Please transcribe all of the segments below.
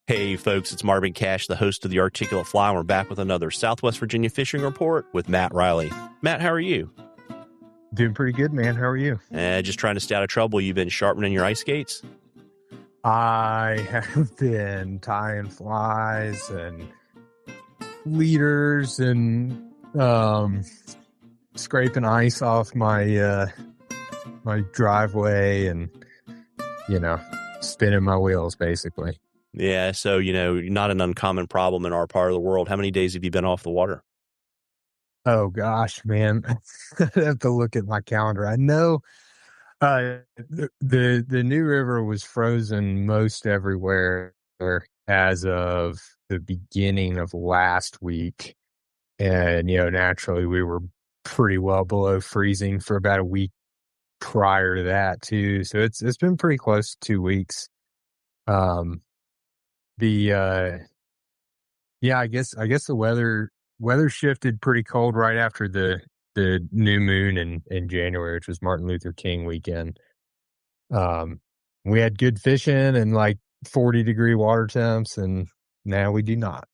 Hey folks, it's Marvin Cash, the host of the Articulate Fly, and we're back with another Southwest Virginia fishing report with Matt Reilly. Matt, how are you? Doing pretty good, man. How are you? Just trying to stay out of trouble. You've been sharpening your ice skates? I have been tying flies and leaders and scraping ice off my my driveway and spinning my wheels basically. Yeah, so, not an uncommon problem in our part of the world. How many days have you been off the water? Oh gosh, man. I have to look at my calendar. I know the New River was frozen most everywhere as of the beginning of last week. And, naturally we were pretty well below freezing for about a week prior to that too. So it's been pretty close to 2 weeks. Yeah, I guess the weather shifted pretty cold right after the new moon in January, which was Martin Luther King weekend. We had good fishing and like 40-degree water temps, and now we do not.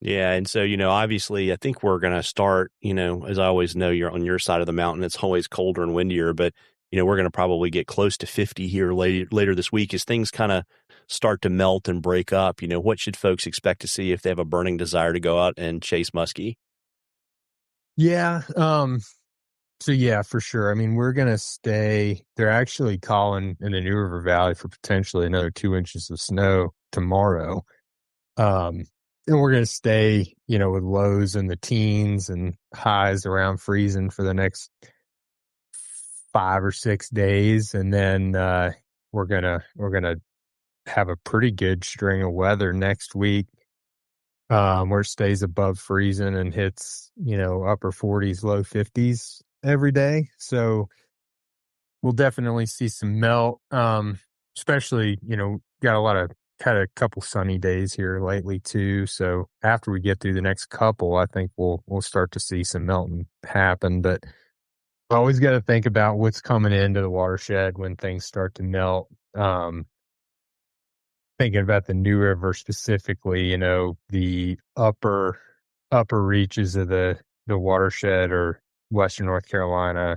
Yeah, and so, obviously, I think we're going to start, as I always know, you're on your side of the mountain. It's always colder and windier, but, we're going to probably get close to 50 here later this week as things kind of start to melt and break up. What should folks expect to see if they have a burning desire to go out and chase muskie? Yeah. So yeah, for sure. I mean, we're going to stay. They're actually calling in the New River Valley for potentially another 2 inches of snow tomorrow. And we're going to stay, with lows in the teens and highs around freezing for the next 5 or 6 days. And then, we're going to have a pretty good string of weather next week, where it stays above freezing and hits, upper 40s, low 50s every day. So we'll definitely see some melt, especially, had a couple sunny days here lately too. So after we get through the next couple, I think we'll start to see some melting happen. But always got to think about what's coming into the watershed when things start to melt. Thinking about the New River specifically, the upper reaches of the watershed or Western North Carolina,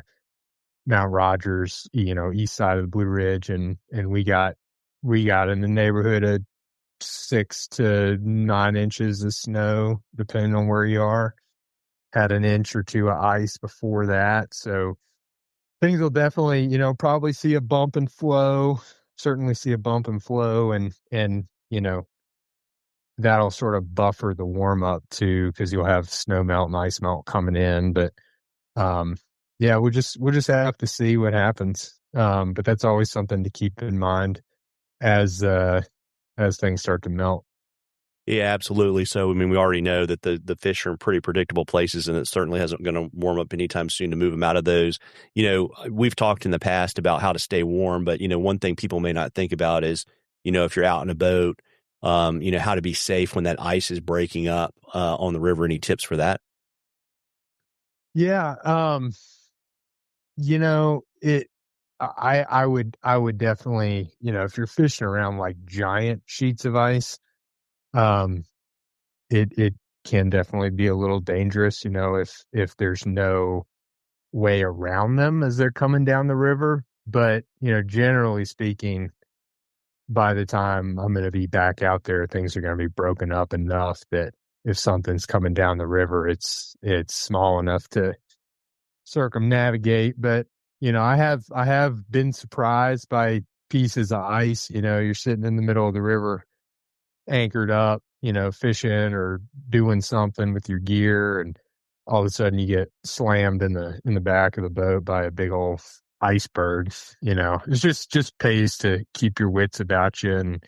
Mount Rogers, east side of the Blue Ridge, and we got in the neighborhood of 6 to 9 inches of snow, depending on where you are. Had an inch or two of ice before that, so things will definitely, probably see a bump and flow. Certainly see a bump and flow, and that'll sort of buffer the warm up too, because you'll have snow melt and ice melt coming in. But yeah, we'll just have to see what happens. But that's always something to keep in mind as things start to melt. Yeah, absolutely. So, we already know that the fish are in pretty predictable places, and it certainly hasn't going to warm up anytime soon to move them out of those. We've talked in the past about how to stay warm, but, one thing people may not think about is, if you're out in a boat, how to be safe when that ice is breaking up on the river. Any tips for that? Yeah. I would definitely, if you're fishing around like giant sheets of ice, it can definitely be a little dangerous, if there's no way around them as they're coming down the river. But, generally speaking, by the time I'm going to be back out there, things are going to be broken up enough that if something's coming down the river, it's small enough to circumnavigate. But, I have been surprised by pieces of ice. You're sitting in the middle of the river, anchored up, fishing or doing something with your gear, and all of a sudden you get slammed in the back of the boat by a big old iceberg. It's just pays to keep your wits about you and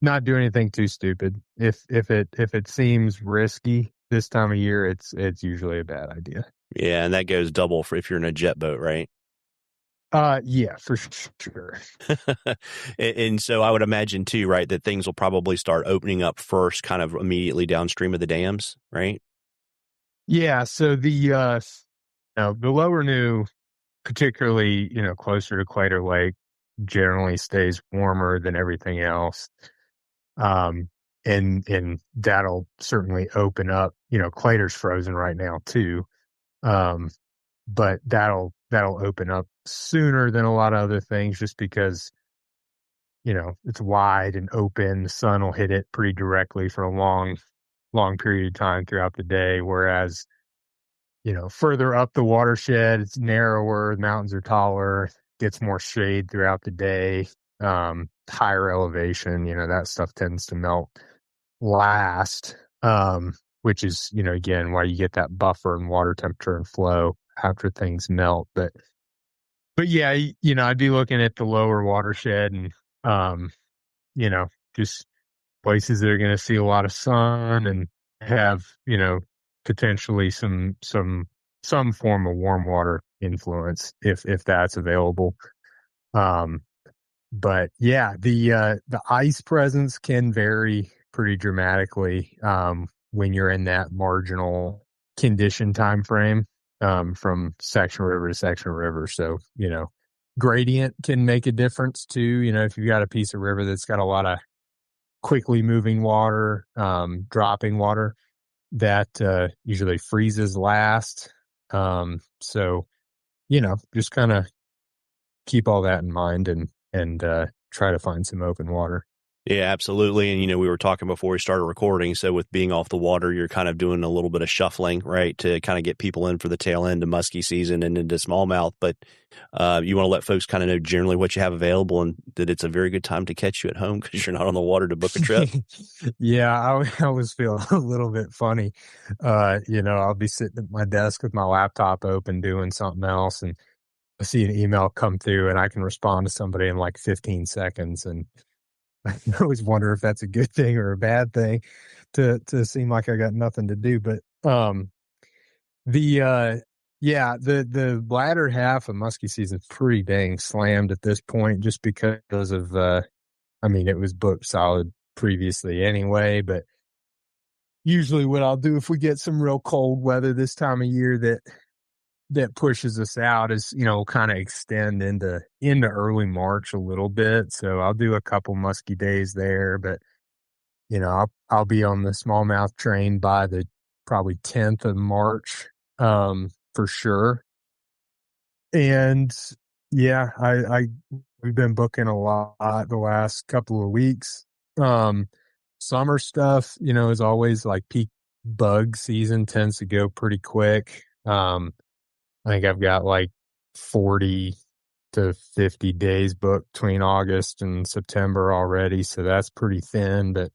not do anything too stupid. If it seems risky this time of year, it's usually a bad idea. Yeah, and that goes double for if you're in a jet boat, right? Yeah, for sure. And so I would imagine too, right, that things will probably start opening up first, kind of immediately downstream of the dams, right? Yeah. So the lower New, particularly, closer to Crater Lake, generally stays warmer than everything else. Um, and that'll certainly open up, Claytor's frozen right now too. Um, but that'll open up sooner than a lot of other things just because, it's wide and open. The sun will hit it pretty directly for a long period of time throughout the day. Whereas, further up the watershed, it's narrower, the mountains are taller, gets more shade throughout the day. Higher elevation, that stuff tends to melt last, which is, again, why you get that buffer in water temperature and flow after things melt. But yeah, I'd be looking at the lower watershed and, um, just places that are going to see a lot of sun and have, potentially some form of warm water influence if that's available. Um, but yeah, the ice presence can vary pretty dramatically when you're in that marginal condition time frame from section river to section river. So, gradient can make a difference too. If you've got a piece of river that's got a lot of quickly moving water, dropping water, that usually freezes last. So, just kind of keep all that in mind and try to find some open water. Yeah, absolutely. And, we were talking before we started recording. So with being off the water, you're kind of doing a little bit of shuffling, right, to kind of get people in for the tail end of musky season and into smallmouth. But you want to let folks kind of know generally what you have available and that it's a very good time to catch you at home because you're not on the water to book a trip. Yeah, I always feel a little bit funny. I'll be sitting at my desk with my laptop open doing something else, and I see an email come through, and I can respond to somebody in like 15 seconds. And I always wonder if that's a good thing or a bad thing to seem like I got nothing to do. But the the latter half of musky season is pretty dang slammed at this point, just because of it was booked solid previously anyway. But usually, what I'll do if we get some real cold weather this time of year that pushes us out is, kind of extend into early March a little bit. So I'll do a couple musky days there, but I'll be on the smallmouth train by the probably 10th of March, for sure. And yeah, we've been booking a lot the last couple of weeks. Summer stuff, is always like peak bug season tends to go pretty quick. I think I've got like 40 to 50 days booked between August and September already. So that's pretty thin, but,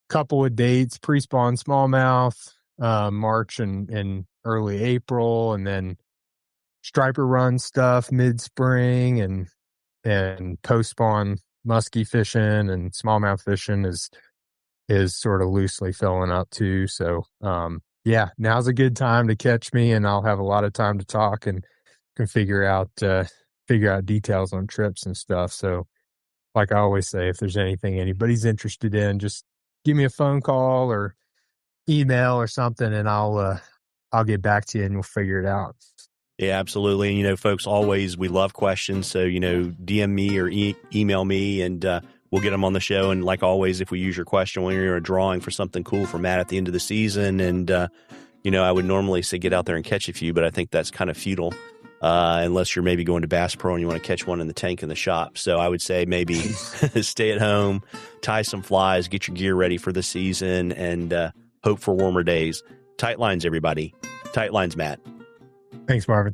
couple of dates, pre-spawn smallmouth, March and early April, and then striper run stuff mid-spring and post-spawn musky fishing and smallmouth fishing is sort of loosely filling up too. So, yeah, now's a good time to catch me, and I'll have a lot of time to talk and can figure out details on trips and stuff. So, like I always say, if there's anything anybody's interested in, just give me a phone call or email or something, and I'll get back to you and we'll figure it out. Yeah, absolutely. And, folks, always, we love questions. So, DM me or email me and we'll get them on the show. And like always, if we use your question when you're drawing for something cool for Matt at the end of the season, and, I would normally say get out there and catch a few, but I think that's kind of futile unless you're maybe going to Bass Pro and you want to catch one in the tank in the shop. So I would say maybe stay at home, tie some flies, get your gear ready for the season, and hope for warmer days. Tight lines, everybody. Tight lines, Matt. Thanks, Marvin.